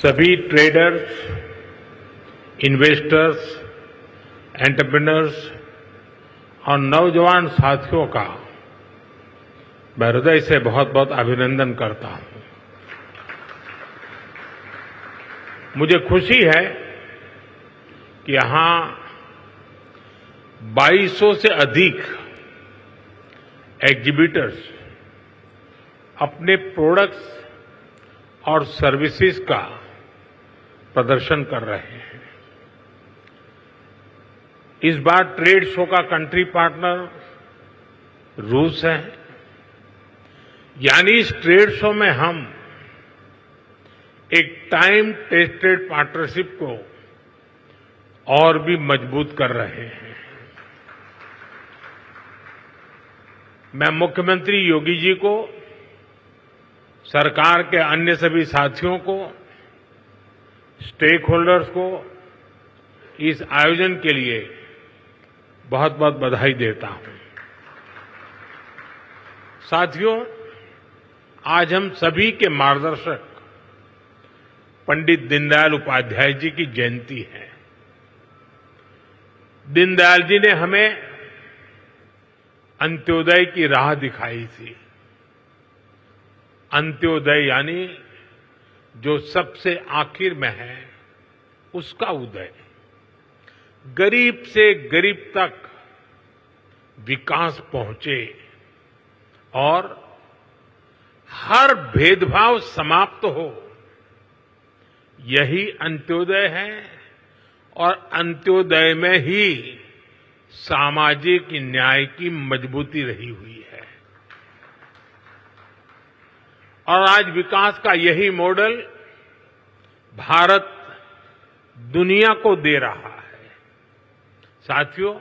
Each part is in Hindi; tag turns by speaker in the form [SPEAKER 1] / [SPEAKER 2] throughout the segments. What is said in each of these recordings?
[SPEAKER 1] सभी ट्रेडर्स, इन्वेस्टर्स, एंटरप्रेन्योर्स और नौजवान साथियों का मैं हृदय से बहुत बहुत अभिनंदन करता हूं। मुझे खुशी है कि यहां 2200 से अधिक एग्जीबिटर्स अपने प्रोडक्ट्स और सर्विसेज का प्रदर्शन कर रहे हैं। इस बार ट्रेड शो का कंट्री पार्टनर रूस है, यानी इस ट्रेड शो में हम एक टाइम टेस्टेड पार्टनरशिप को और भी मजबूत कर रहे हैं। मैं मुख्यमंत्री योगी जी को, सरकार के अन्य सभी साथियों को, स्टेक होल्डर्स को इस आयोजन के लिए बहुत बहुत बधाई देता हूं। साथियों, आज हम सभी के मार्गदर्शक पंडित दीनदयाल उपाध्याय जी की जयंती है। दीनदयाल जी ने हमें अंत्योदय की राह दिखाई थी। अंत्योदय यानी जो सबसे आखिर में है उसका उदय। गरीब से गरीब तक विकास पहुंचे और हर भेदभाव समाप्त हो, यही अंत्योदय है। और अंत्योदय में ही सामाजिक न्याय की मजबूती रही हुई है। और आज विकास का यही मॉडल भारत दुनिया को दे रहा है। साथियों,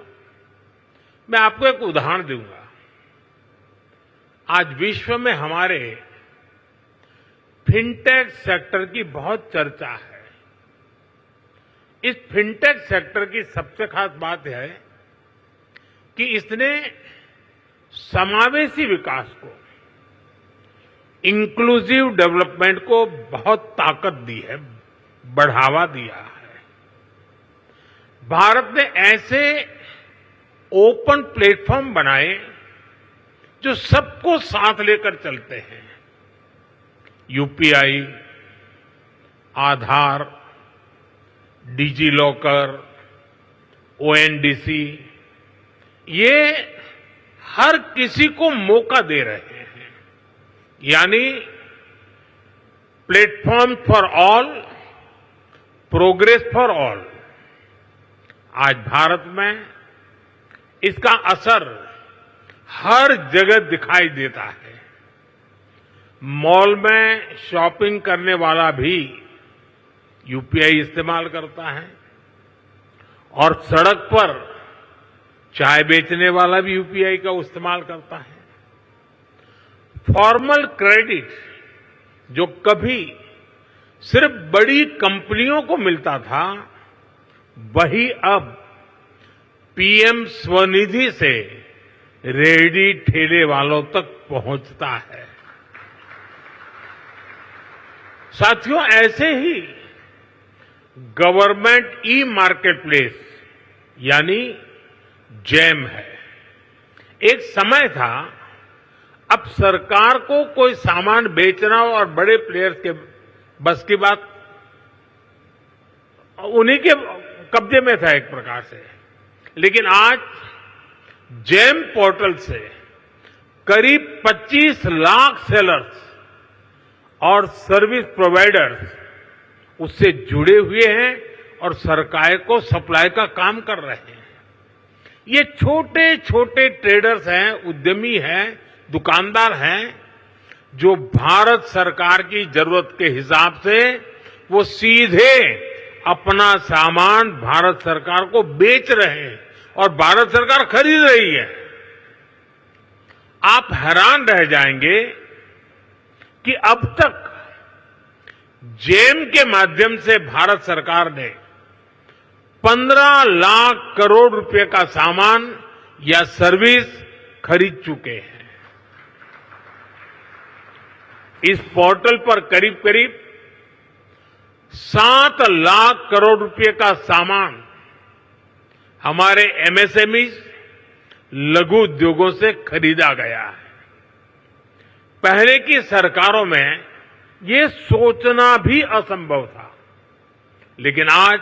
[SPEAKER 1] मैं आपको एक उदाहरण दूंगा। आज विश्व में हमारे फिनटेक सेक्टर की बहुत चर्चा है। इस फिनटेक सेक्टर की सबसे खास बात है कि इसने समावेशी विकास को, इंक्लूसिव डेवलपमेंट को बहुत ताकत दी है, बढ़ावा दिया है। भारत ने ऐसे ओपन प्लेटफॉर्म बनाए जो सबको साथ लेकर चलते हैं। यूपीआई, आधार, डिजी लॉकर, ओएनडीसी, ये हर किसी को मौका दे रहे हैं। यानी platform for all, progress for all. आज भारत में इसका असर हर जगह दिखाई देता है। मॉल में शॉपिंग करने वाला भी यूपीआई इस्तेमाल करता है और सड़क पर चाय बेचने वाला भी यूपीआई का इस्तेमाल करता है। फॉर्मल क्रेडिट जो कभी सिर्फ बड़ी कंपनियों को मिलता था, वही अब पीएम स्वनिधि से रेहड़ी ठेले वालों तक पहुंचता है। साथियों, ऐसे ही गवर्नमेंट ई मार्केटप्लेस यानी जैम है। एक समय था, अब सरकार को कोई सामान बेचना और बड़े प्लेयर्स के बस की बात, उन्हीं के कब्जे में था एक प्रकार से। लेकिन आज जैम पोर्टल से करीब 25 लाख सेलर्स और सर्विस प्रोवाइडर्स उससे जुड़े हुए हैं और सरकार को सप्लाई का काम कर रहे हैं। ये छोटे छोटे ट्रेडर्स हैं, उद्यमी हैं, दुकानदार हैं, जो भारत सरकार की जरूरत के हिसाब से वो सीधे अपना सामान भारत सरकार को बेच रहे हैं और भारत सरकार खरीद रही है। आप हैरान रह जाएंगे कि अब तक जेम के माध्यम से भारत सरकार ने 15 लाख करोड़ रुपए का सामान या सर्विस खरीद चुके हैं। इस पोर्टल पर करीब करीब 7 लाख करोड़ रुपए का सामान हमारे एमएसएमई लघु उद्योगों से खरीदा गया है। पहले की सरकारों में ये सोचना भी असंभव था, लेकिन आज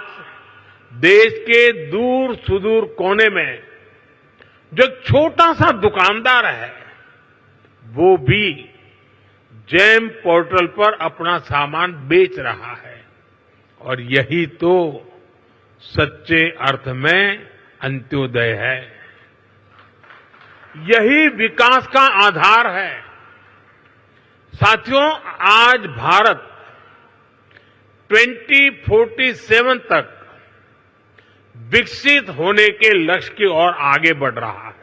[SPEAKER 1] देश के दूर सुदूर कोने में जो एक छोटा सा दुकानदार है, वो भी जेम पोर्टल पर अपना सामान बेच रहा है। और यही तो सच्चे अर्थ में अंत्योदय है, यही विकास का आधार है। साथियों, आज भारत 2047 तक विकसित होने के लक्ष्य की ओर आगे बढ़ रहा है।